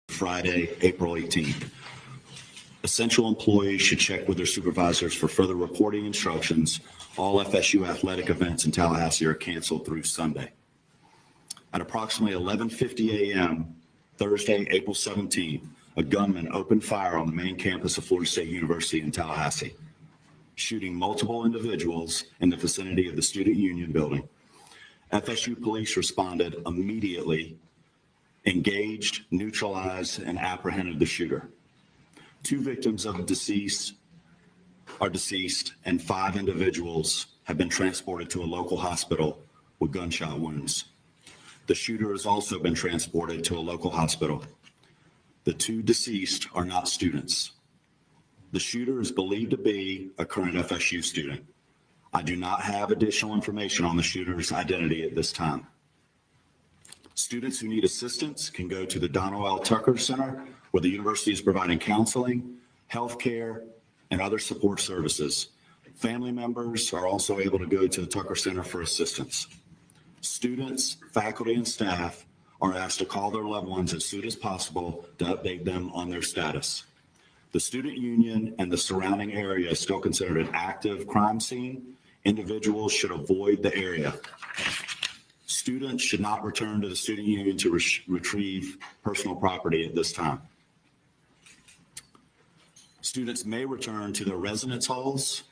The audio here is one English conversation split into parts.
Friday, April 18th. Essential employees should check with their supervisors for further reporting instructions. All FSU athletic events in Tallahassee are canceled through Sunday. At approximately 11:50 a.m. Thursday, April 17th, a gunman opened fire on the main campus of Florida State University in Tallahassee, shooting multiple individuals in the vicinity of the Student Union building. FSU police responded immediately, engaged, neutralized, and apprehended the shooter. 2 victims of the deceased are deceased, and 5 individuals have been transported to a local hospital with gunshot wounds. The shooter has also been transported to a local hospital. The 2 deceased are not students. The shooter is believed to be a current FSU student. I do not have additional information on the shooter's identity at this time. Students who need assistance can go to the Donald L. Tucker Center, where the university is providing counseling, health care, and other support services. Family members are also able to go to the Tucker Center for assistance. Students, faculty, and staff are asked to call their loved ones as soon as possible to update them on their status. The student union and the surrounding area is still considered an active crime scene. Individuals should avoid the area. Students should not return to the student union to retrieve personal property at this time. Students may return to their residence halls,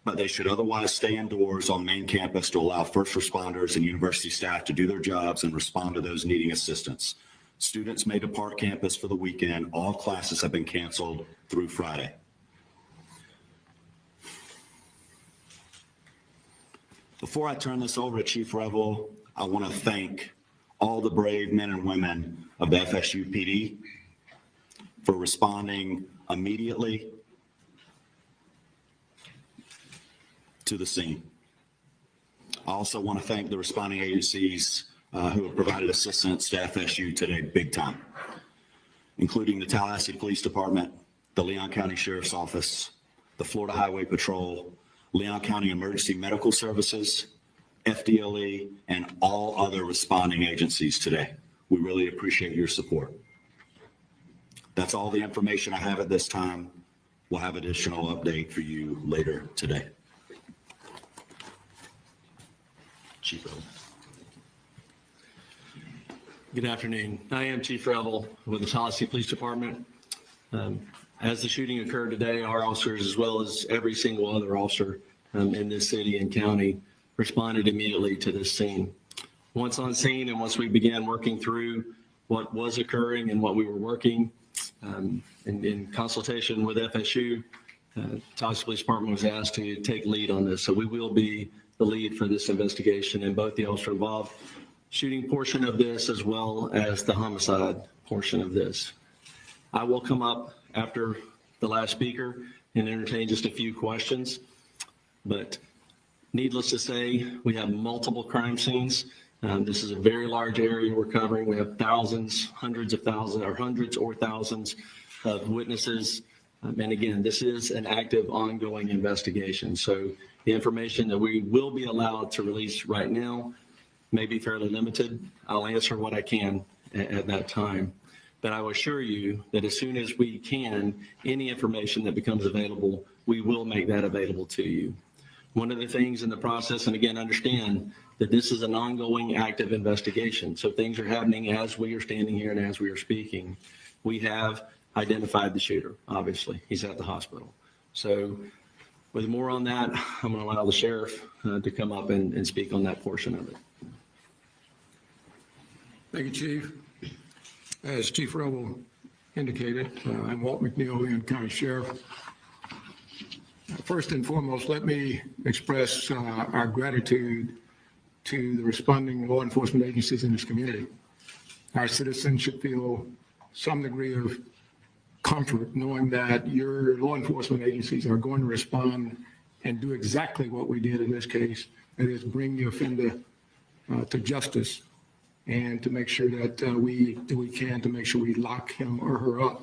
but they should otherwise stay indoors on main campus to allow first responders and university staff to do their jobs and respond to those needing assistance. Students may depart campus for the weekend. All classes have been canceled through Friday. Before I turn this over to Chief Revel, I want to thank all the brave men and women of the FSU PD for responding immediately to the scene. I also want to thank the responding agencies who have provided assistance to FSU today big time, including the Tallahassee Police Department, the Leon County Sheriff's Office, the Florida Highway Patrol, Leon County Emergency Medical Services, FDLE, and all other responding agencies today. We really appreciate your support. That's all the information I have at this time. We'll have additional update for you later today. Chief Revel. Good afternoon. I am Chief Revel with the Tallahassee Police Department. As the shooting occurred today, our officers, as well as every single other officer in this city and county, responded immediately to this scene. Once on scene and once we began working through what was occurring and what we were working in consultation with FSU, Tallahassee Police Department was asked to take lead on this. So we will be the lead for this investigation in both the officer involved shooting portion of this as well as the homicide portion of this. I will come up after the last speaker and entertain just a few questions, but needless to say, we have multiple crime scenes. This is a very large area we're covering. We have thousands, hundreds of thousands, or hundreds or thousands of witnesses. And again, this is an active, ongoing investigation. So the information that we will be allowed to release right now may be fairly limited. I'll answer what I can at that time. But I will assure you that as soon as we can, any information that becomes available, we will make that available to you. One of the things in the process, and again, understand that this is an ongoing active investigation. So things are happening as we are standing here and as we are speaking. We have identified the shooter, obviously. He's at the hospital. So with more on that, I'm going to allow the sheriff to come up and speak on that portion of it. Thank you, Chief. As Chief Revel indicated, I'm Walt McNeil, Leon County Sheriff. First and foremost, let me express our gratitude to the responding law enforcement agencies in this community. Our citizens should feel some degree of comfort knowing that your law enforcement agencies are going to respond and do exactly what we did in this case, that is bring the offender to justice and to make sure that we do what we can to make sure we lock him or her up.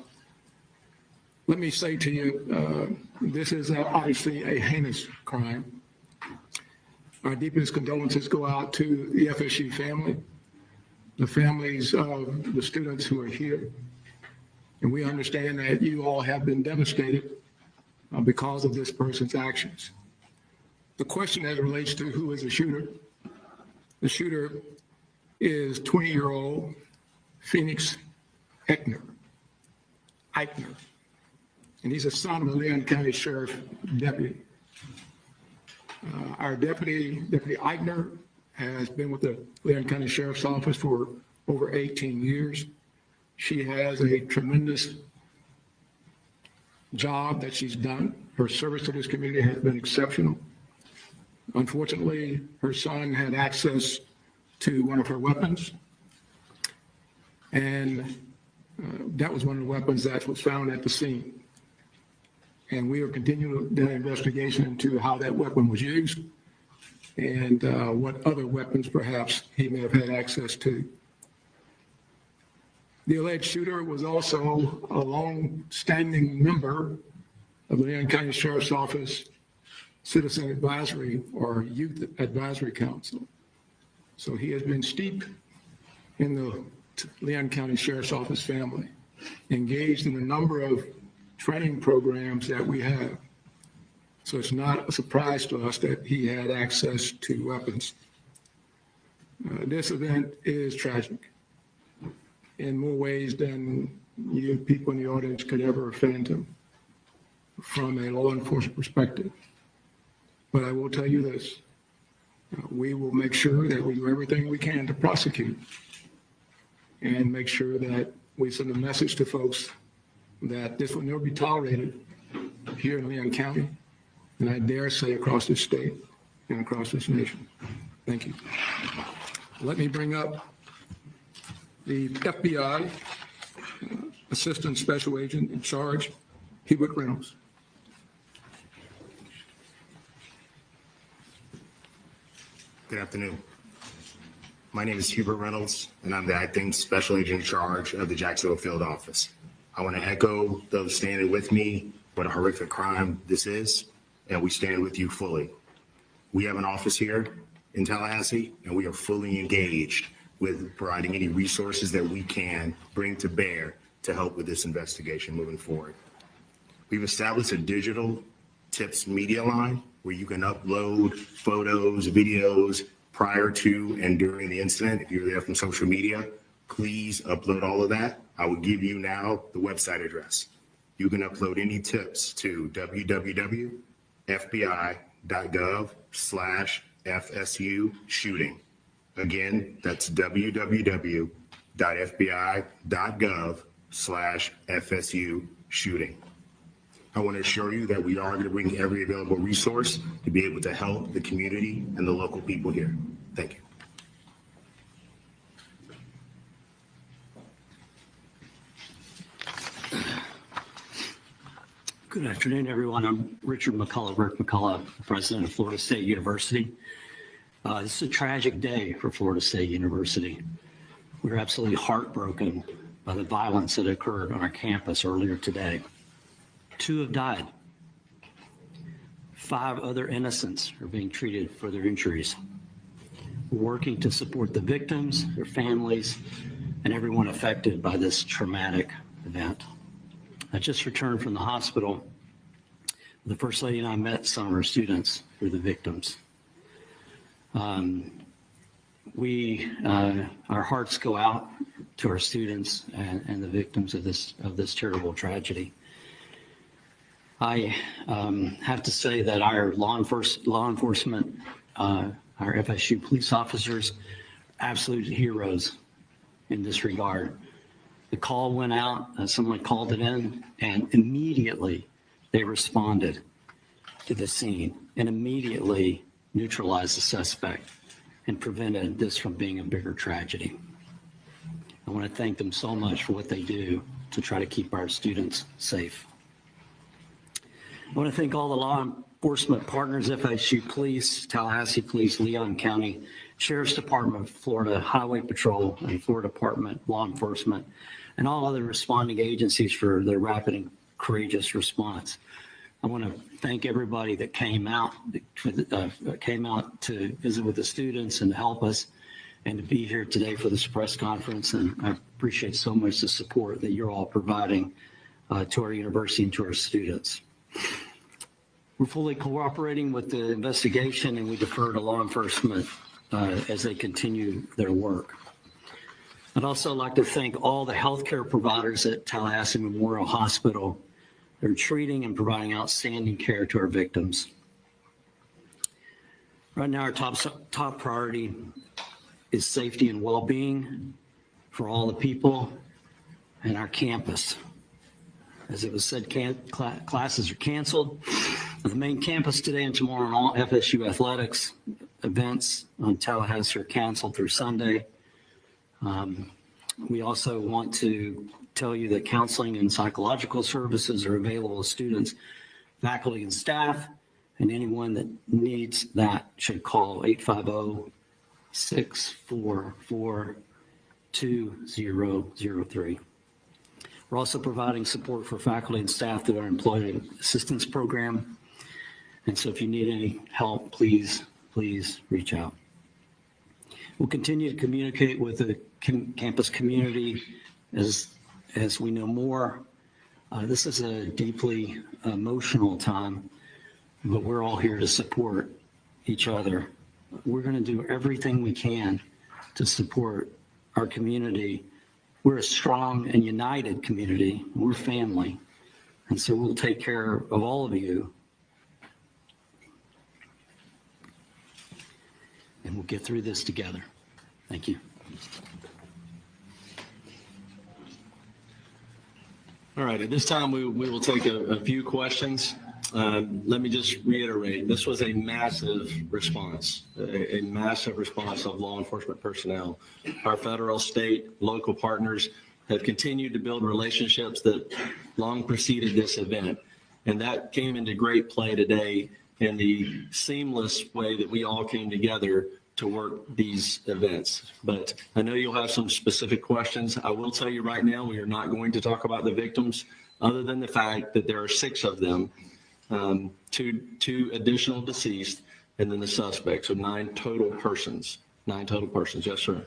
Let me say to you, this is obviously a heinous crime. Our deepest condolences go out to the FSU family, the families of the students who are here. And we understand that you all have been devastated because of this person's actions. The question as it relates to who is the shooter is 20-year-old Phoenix Eichner. And he's a son of a Leon County Sheriff deputy. Our deputy Eichner, has been with the Leon County Sheriff's Office for over 18 years. She has a tremendous job that she's done. Her service to this community has been exceptional. Unfortunately, her son had access to one of her weapons, and that was one of the weapons that was found at the scene. And we are continuing the investigation into how that weapon was used and what other weapons perhaps he may have had access to. The alleged shooter was also a long-standing member of the Leon County Sheriff's Office Citizen Advisory or Youth Advisory Council. So he has been steeped in the Leon County Sheriff's Office family, engaged in a number of training programs that we have. So it's not a surprise to us that he had access to weapons. This event is tragic in more ways than you people in the audience could ever fathom from a law enforcement perspective. But I will tell you this, we will make sure that we do everything we can to prosecute and make sure that we send a message to folks that this will never be tolerated here in Leon County, and I dare say across this state and across this nation. Thank you. Let me bring up the FBI Assistant Special Agent in charge, Hubert Reynolds. Good afternoon. My name is Hubert Reynolds, and I'm the acting special agent in charge of the Jacksonville field office. I want to echo those standing with me, what a horrific crime this is, and we stand with you fully. We have an office here in Tallahassee, and we are fully engaged with providing any resources that we can bring to bear to help with this investigation moving forward. We've established a digital tips media line where you can upload photos, videos prior to and during the incident. If you're there from social media, please upload all of that. I will give you now the website address. You can upload any tips to www.fbi.gov/FSU shooting. Again, that's www.fbi.gov/FSU shooting. I want to assure you that we are going to bring every available resource to be able to help the community and the local people here. Thank you. Good afternoon, everyone. I'm Richard McCullough, Rick McCullough, president of Florida State University. This is a tragic day for Florida State University. We're absolutely heartbroken by the violence that occurred on our campus earlier today. 2 have died. 5 other innocents are being treated for their injuries. We're working to support the victims, their families, and everyone affected by this traumatic event. I just returned from the hospital. The First Lady and I met some of our students who are the victims. Our hearts go out to our students and the victims of this terrible tragedy. I have to say that our law enforcement, our FSU police officers, absolute heroes in this regard. The call went out, someone called it in, and immediately they responded to the scene and immediately neutralized the suspect and prevented this from being a bigger tragedy. I want to thank them so much for what they do to try to keep our students safe. I want to thank all the law enforcement partners, FSU Police, Tallahassee Police, Leon County Sheriff's Department, Florida Highway Patrol, and Florida Department Law Enforcement, and all other responding agencies for their rapid and courageous response. I want to thank everybody that came out to visit with the students and to help us and to be here today for this press conference. And I appreciate so much the support that you're all providing to our university and to our students. We're fully cooperating with the investigation, and we defer to law enforcement as they continue their work. I'd also like to thank all the healthcare providers at Tallahassee Memorial Hospital. They're treating and providing outstanding care to our victims. Right now, our top priority is safety and well-being for all the people and our campus. As it was said, classes are canceled. The main campus today and tomorrow and all FSU athletics events on Tallahassee are canceled through Sunday. We also want to tell you that counseling and psychological services are available to students, faculty, and staff, and anyone that needs that should call 850-644-2003. We're also providing support for faculty and staff through our employee assistance program. And so if you need any help, please reach out. We'll continue to communicate with the campus community as we know more. This is a deeply emotional time, but we're all here to support each other. We're going to do everything we can to support our community. We're a strong and united community. We're family. And so we'll take care of all of you. And we'll get through this together. Thank you. All right, at this time, we will take a few questions. Let me just reiterate, this was a massive response of law enforcement personnel. Our federal, state, local partners have continued to build relationships that long preceded this event. And that came into great play today in the seamless way that we all came together to work these events. But I know you'll have some specific questions. I will tell you right now, we are not going to talk about the victims other than the fact that there are 6 of them, two additional deceased, and then the suspect. So 9 total persons. 9 total persons. Yes, sir.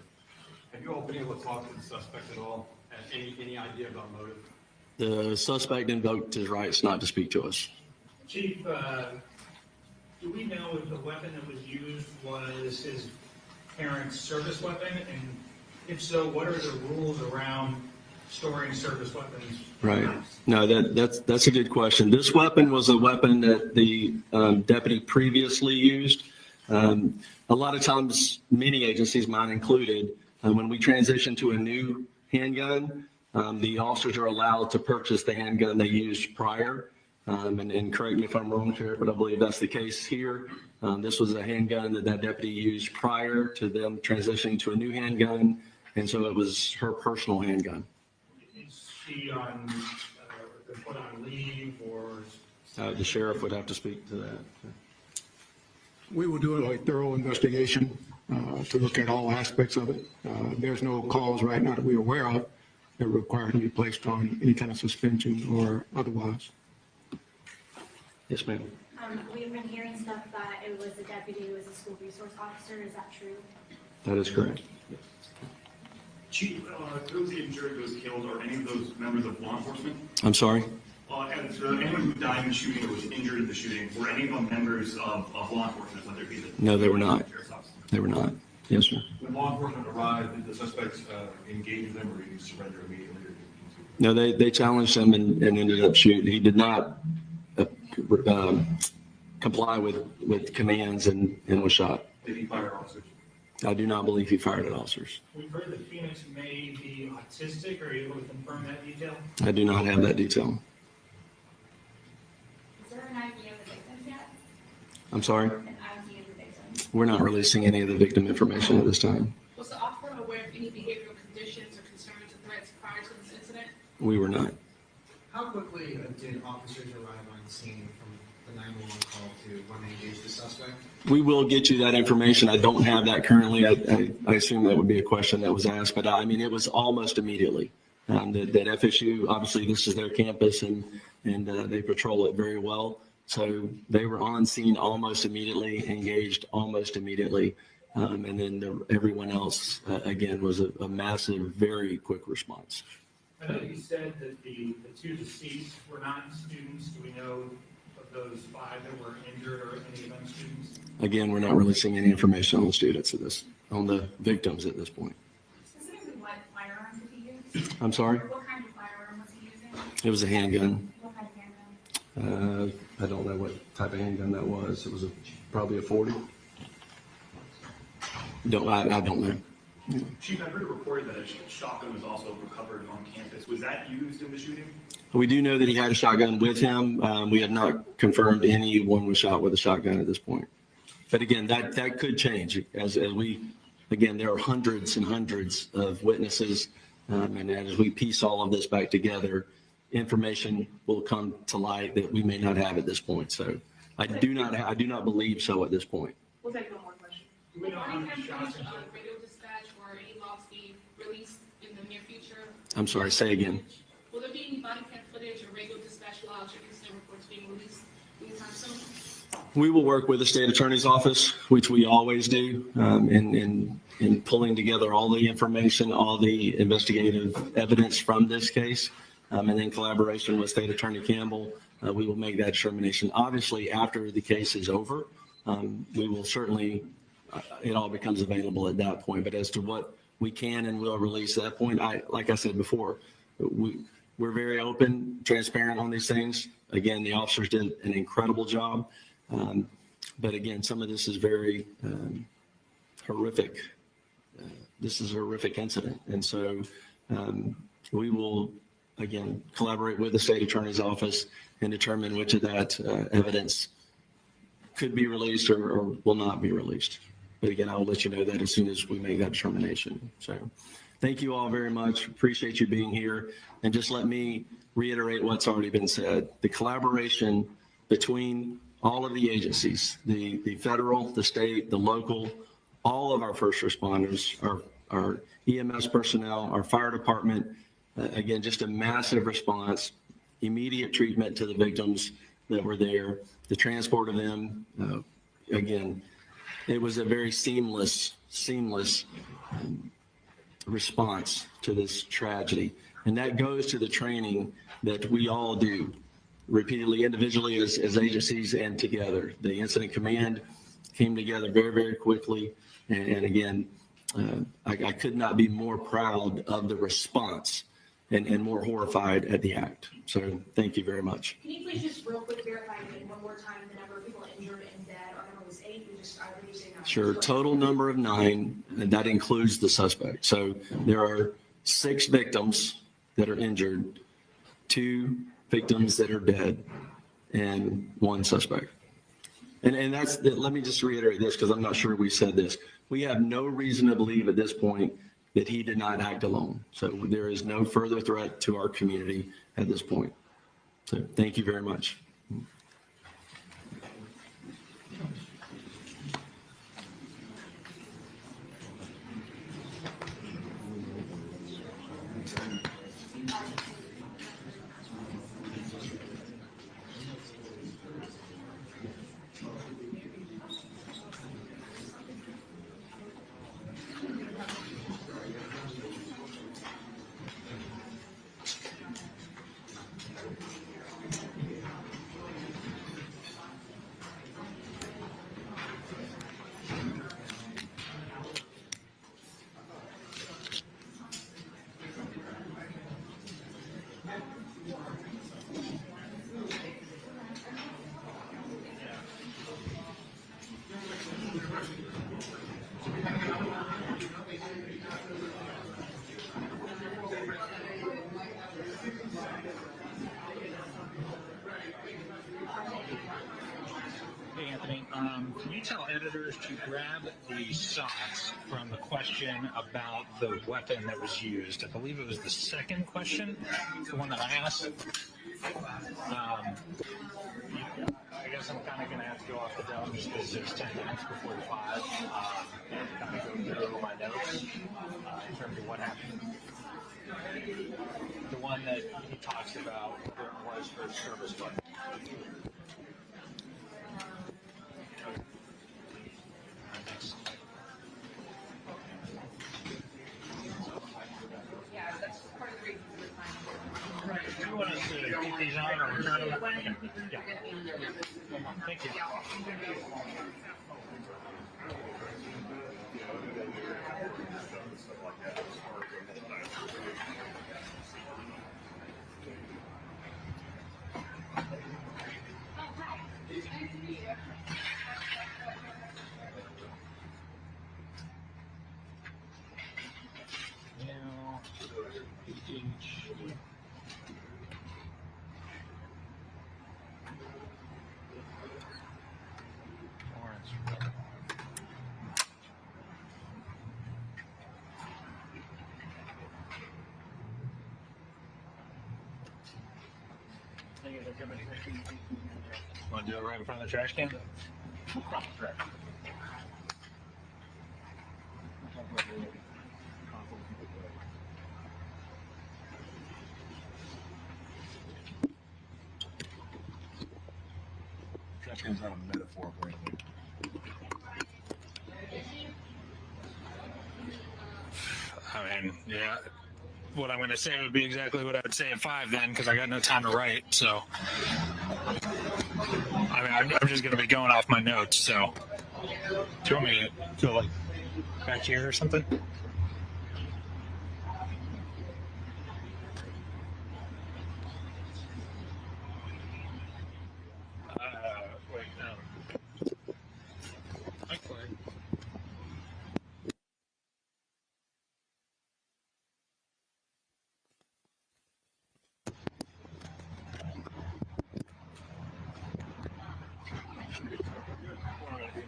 Have you all been able to talk to the suspect at all? Any idea about motive? The suspect invoked his rights not to speak to us. Chief, do we know if the weapon that was used was his parents' service weapon? And if so, what are the rules around storing service weapons? Right. No, that's a good question. This weapon was a weapon that the deputy previously used. A lot of times, many agencies, mine included, when we transition to a new handgun, the officers are allowed to purchase the handgun they used prior. And correct me if I'm wrong, Sheriff, but I believe that's the case here. This was a handgun that deputy used prior to them transitioning to a new handgun, and so it was her personal handgun. Is she put on leave or? The sheriff would have to speak to that. We will do a thorough investigation to look at all aspects of it. There's no calls right now that we're aware of that require to be placed on any kind of suspension or otherwise. Yes, ma'am. We've been hearing stuff that it was a deputy who was a school resource officer. Is that true? That is correct. Chief, those injured, those killed, are any of those members of law enforcement? I'm sorry? And so anyone who died in the shooting or was injured in the shooting, were any of them members of law enforcement, whether it be the... No, they were not. They were not. Yes, sir. When law enforcement arrived, did the suspects engage them or did he surrender immediately? No, they challenged him and ended up shooting. He did not comply with commands and was shot. Did he fire officers? I do not believe he fired at officers. We've heard that Phoenix may be autistic. Are you able to confirm that detail? I do not have that detail. Is there an idea of the victims yet? I'm sorry? An idea of the victims? We're not releasing any of the victim information at this time. Was the officer aware of any behavioral conditions or concerns or threats prior to this incident? We were not. How quickly did officers arrive on scene from the the 911 call to when they engaged the suspect? We will get you that information. I don't have that currently. I assume that would be a question that was asked, but I mean, it was almost immediately. That FSU, obviously this is their campus and they patrol it very well. So they were on scene almost immediately, engaged almost immediately. And then everyone else, again, was a massive, very quick response. I know you said that the two deceased were not students. Do we know of those 5 that were injured or any of them students? Again, we're not releasing any information on the students on the victims at this point. Specifically, what firearm did he use? I'm sorry? What kind of firearm was he using? It was a handgun. What kind of handgun? I don't know what type of handgun that was. It was probably a 40. I don't know. Chief, I heard a report that a shotgun was also recovered on campus. Was that used in the shooting? We do know that he had a shotgun with him. We have not confirmed anyone was shot with a shotgun at this point. But again, that could change as there are hundreds and hundreds of witnesses. And as we piece all of this back together, information will come to light that we may not have at this point. So I do not believe so at this point. We'll take one more question. Do we know how many shots? Radio dispatch or any logs be released in the near future? I'm sorry, say again. Will there be any body cam footage or radio dispatch logs or incident reports being released anytime soon? We will work with the state attorney's office, which we always do, in pulling together all the information, all the investigative evidence from this case, and then collaboration with State Attorney Campbell, we will make that determination. Obviously, after the case is over, we will certainly, it all becomes available at that point. But as to what we can and will release at that point, like I said before, we're very open, transparent on these things. Again, the officers did an incredible job. But again, some of this is very horrific. This is a horrific incident. And so we will, again, collaborate with the state attorney's office and determine which of that evidence could be released or will not be released. But again, I will let you know that as soon as we make that determination. So thank you all very much. Appreciate you being here. And just let me reiterate what's already been said. The collaboration between all of the agencies, the federal, the state, the local, all of our first responders, our EMS personnel, our fire department, again, just a massive response, immediate treatment to the victims that were there, the transport of them. Again, it was a very seamless response to this tragedy. And that goes to the training that we all do repeatedly, individually as agencies and together. The incident command came together very, very quickly. And again, I could not be more proud of the response and more horrified at the act. So thank you very much. Can you please just real quick verify again one more time the number of people injured and dead? Our number was 8. I heard you say 9. Sure. Total number of 9, and that includes the suspect. So there are 6 victims that are injured, 2 victims that are dead, and 1 suspect. And that's, let me just reiterate this because I'm not sure we said this. We have no reason to believe at this point that he did not act alone. So there is no further threat to our community at this point. So thank you very much. Hey, Anthony, can you tell editors to grab the socks from the question about the weapon that was used? I believe it was the second question, the one that I asked. I guess promise I'm kind of going to have to go off the dome just because there's 10 minutes before 5. And kind of go through my notes in terms of what happened. The one that he talks about was for service fund. Yeah, that's part of the reason for the time. Right. Do you want us to keep these on or return them? Yeah. Thank you. Now, Lawrence. Want to do it right in front of the trash can? Trash can's not a metaphor for anything. I mean, yeah. What I'm going to say would be exactly what I would say at 5 then, because I got no time to write. So, I mean, I'm just going to be going off my notes. So, do you want me to go like back here or something? Wait, no.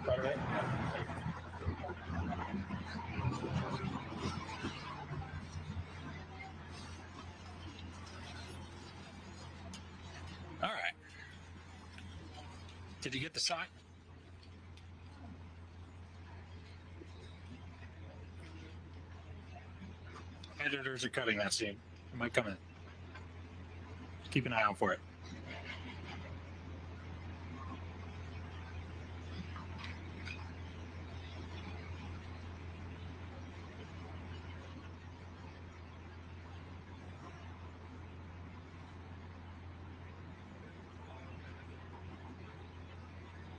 Okay. All right. Did you get the sock? Editors are cutting that scene. It might come in. Keep an eye out for it.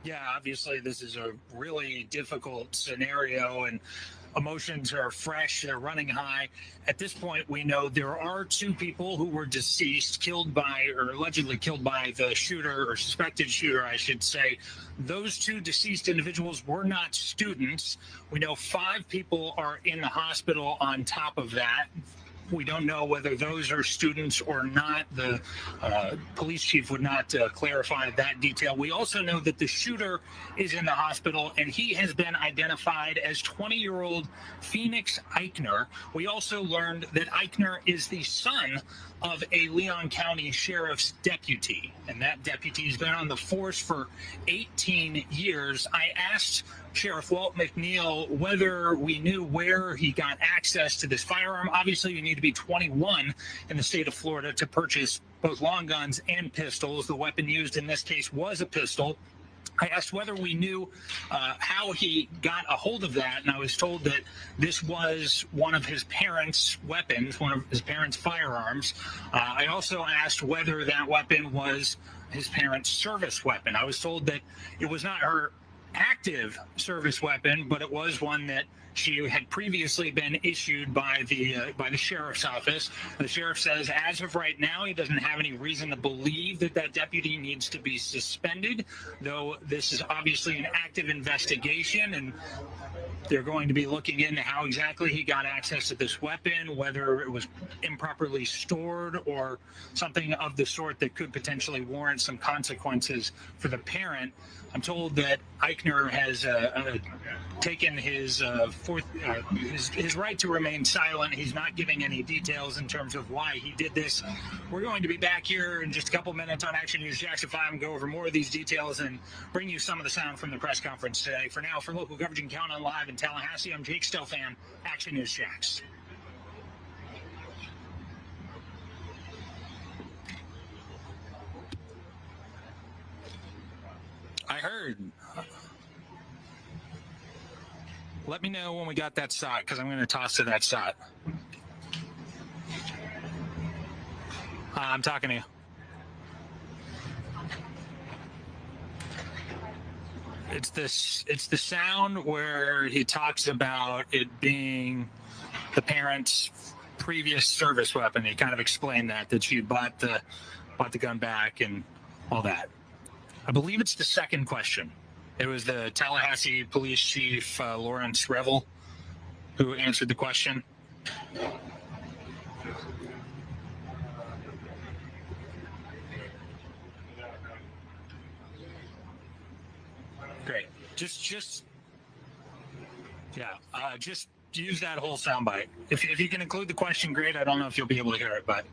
Yeah, obviously this is a really difficult scenario and emotions are fresh, they're running high. At this point, we know there are 2 people who were deceased, killed by, or allegedly killed by the shooter, or suspected shooter, I should say. Those 2 deceased individuals were not students. We know 5 people are in the hospital on top of that. We don't know whether those are students or not. The police chief would not clarify that detail. We also know that the shooter is in the hospital, and he has been identified as 20-year-old Phoenix Eichner. We also learned that Eichner is the son of a Leon County Sheriff's deputy, and that deputy has been on the force for 18 years. I asked Sheriff Walt McNeil whether we knew where he got access to this firearm. Obviously, you need to be 21 in the state of Florida to purchase both long guns and pistols. The weapon used in this case was a pistol. I asked whether we knew how he got a hold of that, and I was told that this was one of his parents' weapons, one of his parents' firearms. I also asked whether that weapon was his parents' service weapon. I was told that it was not her active service weapon, but it was one that she had previously been issued by the sheriff's office. The sheriff says, as of right now, he doesn't have any reason to believe that that deputy needs to be suspended, though this is obviously an active investigation, and They're going to be looking into how exactly he got access to this weapon, whether it was improperly stored or something of the sort that could potentially warrant some consequences for the parent. I'm told that Eichner has taken his right to remain silent. He's not giving any details in terms of why he did this. We're going to be back here in just a couple minutes on Action News Jackson 5 and go over more of these details and bring you some of the sound from the press conference today. For now, for local coverage and count on live in Tallahassee, I'm Jake Stelfan, Action News Jacks. I heard. Let me know when we got that shot, because I'm going to toss to that shot. I'm talking to you. It's the sound where he talks about it being the parent's previous service weapon. He kind of explained that she bought the gun back and all that. I believe it's the second question. It was the Tallahassee Police Chief, Lawrence Revel, who answered the question. Great. Just use that whole soundbite. If you can include the question, great. I don't know if you'll be able to hear it, but.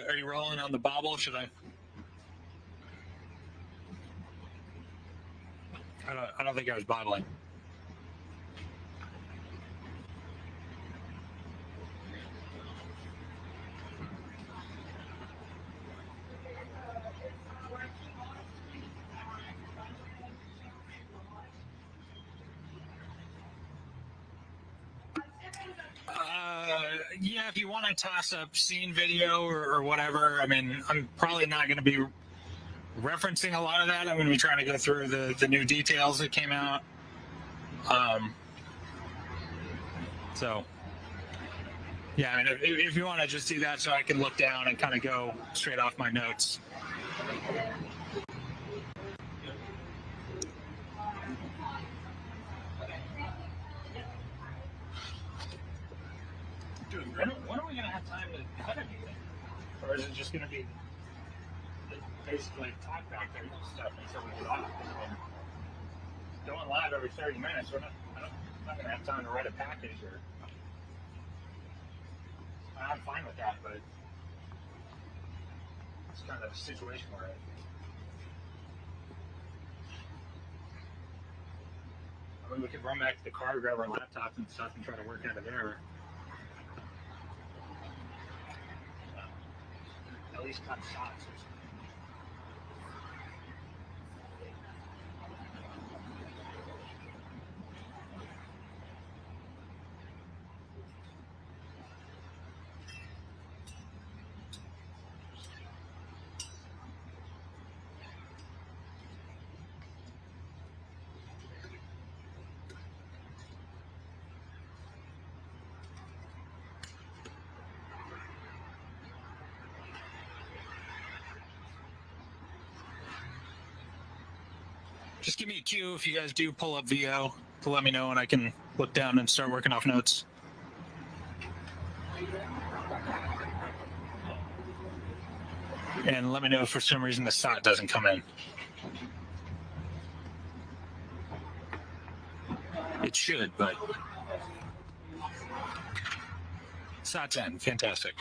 Are you rolling on the bobble? Should I? I don't think I was bobbling. Yeah, if you want to toss up scene video or whatever, I mean, I'm probably not going to be referencing a lot of that. I'm going to be trying to go through the new details that came out. So, yeah, I mean, if you want to just do that so I can look down and kind of go straight off my notes. Dude, when are we going to have time to cut anything? Or is it just going to be basically talk back there and stuff until we get off? Going live every 30 minutes, I'm not going to have time to write a package. I'm fine with that, but it's kind of a situation we're in. I mean, we could run back to the car, grab our laptops and stuff, and try to work out of there. At least cut shots or something. Just give me a cue if you guys do pull up VO to let me know and I can look down and start working off notes. And let me know if for some reason the SOT doesn't come in. It should, but SOT's in. Fantastic.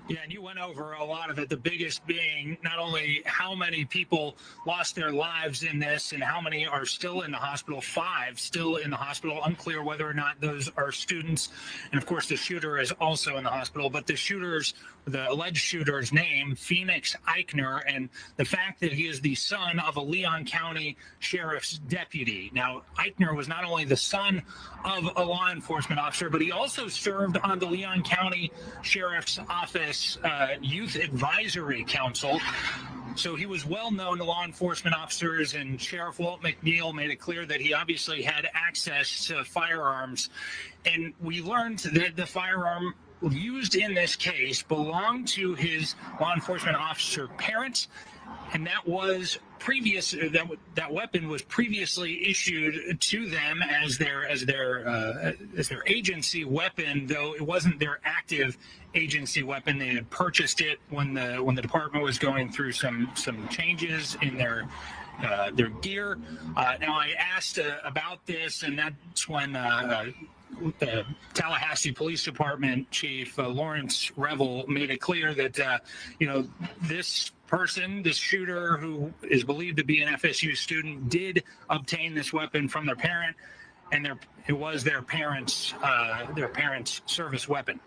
Yeah, and you went over a lot of it, the biggest being not only how many people lost their lives in this and how many are still in the hospital, 5 still in the hospital, unclear whether or not those are students. And of course, the shooter is also in the hospital, but the alleged shooter's name, Phoenix Eichner, and the fact that he is the son of a Leon County Sheriff's deputy. Now, Eichner was not only the son of a law enforcement officer, but he also served on the Leon County Sheriff's Office Youth Advisory Council. So he was well known to law enforcement officers, and Sheriff Walt McNeil made it clear that he obviously had access to firearms. And we learned that the firearm used in this case belonged to his law enforcement officer parents, and that weapon was previously issued to them as their agency weapon, though it wasn't their active agency weapon. They had purchased it when the department was going through some changes in their gear. Now I asked about this, and that's when the Tallahassee Police Department Chief Lawrence Revel made it clear that this shooter, who is believed to be an FSU student, did obtain this weapon from their parent, and it was their parents' service weapon.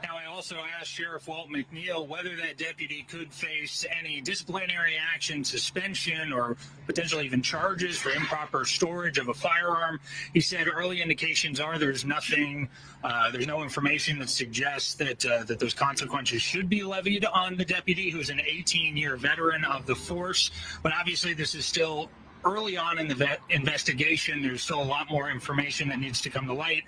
Now, I also asked Sheriff Walt McNeil whether that deputy could face any disciplinary action, suspension, or potentially even charges for improper storage of a firearm. He said early indications are there's no information that suggests that those consequences should be levied on the deputy, who's an 18-year veteran of the force. But obviously, this is still early on in the investigation. There's still a lot more information that needs to come to light,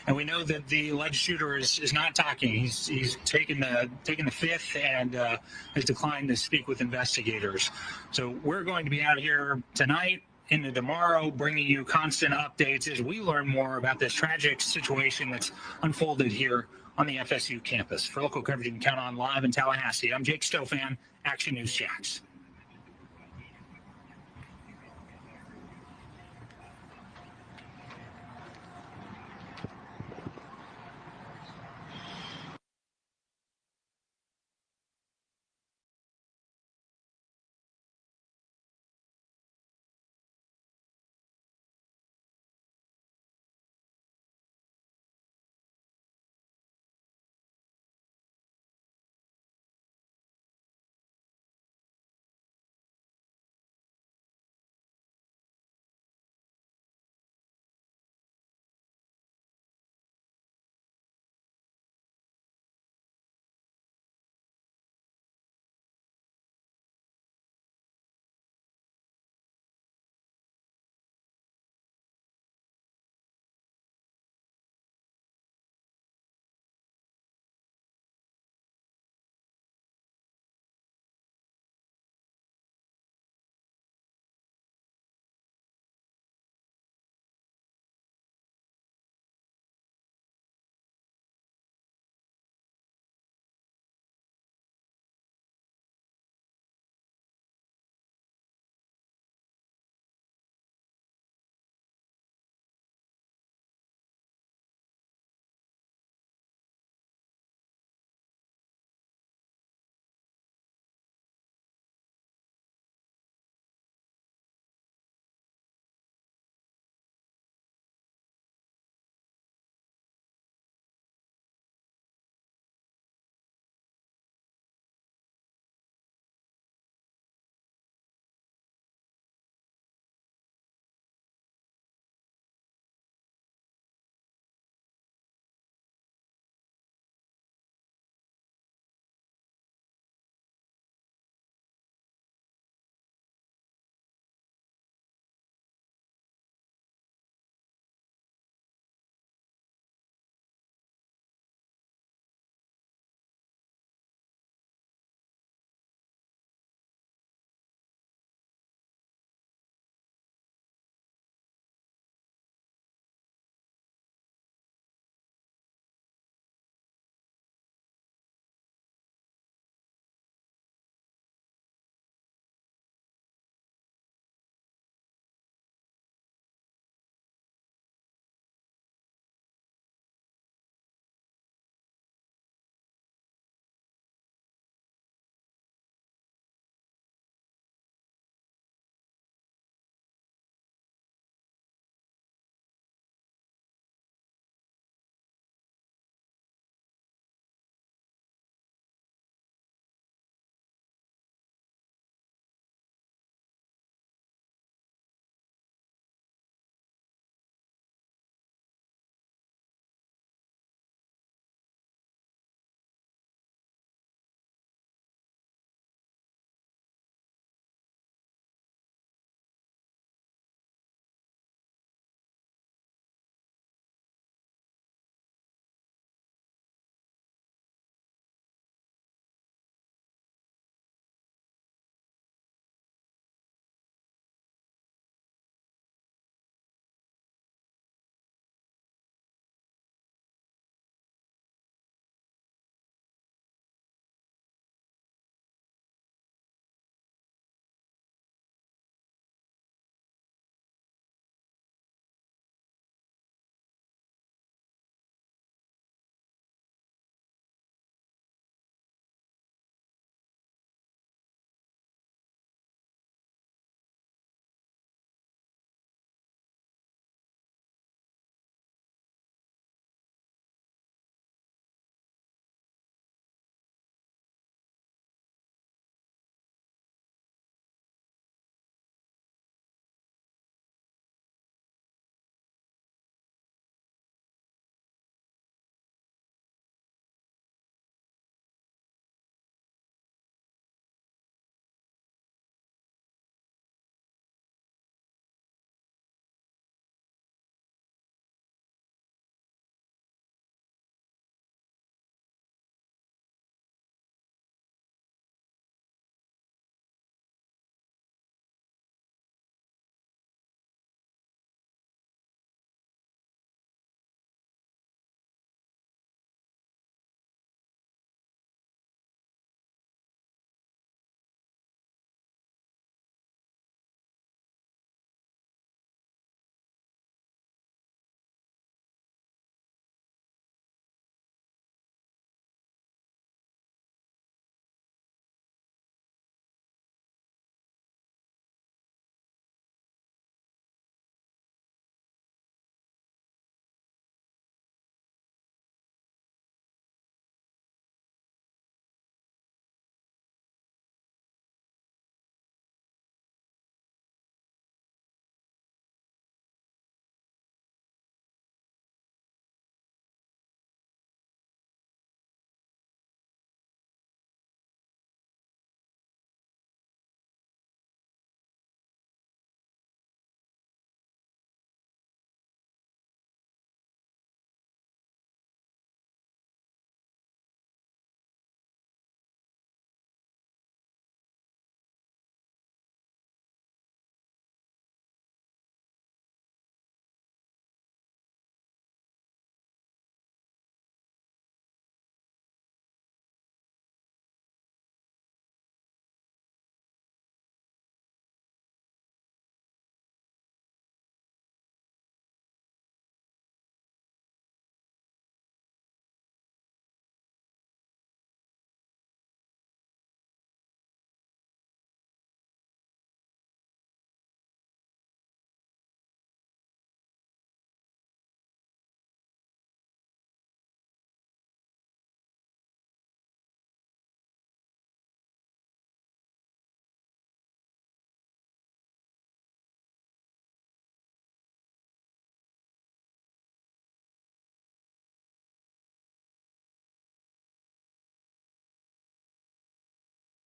and we know that the alleged shooter is not talking. He's taken the fifth and has declined to speak with investigators. So we're going to be out here tonight into tomorrow, bringing you constant updates as we learn more about this tragic situation that's unfolded here on the FSU campus. For local coverage you can count on live in Tallahassee, I'm Jake Stofan, Action News Jax.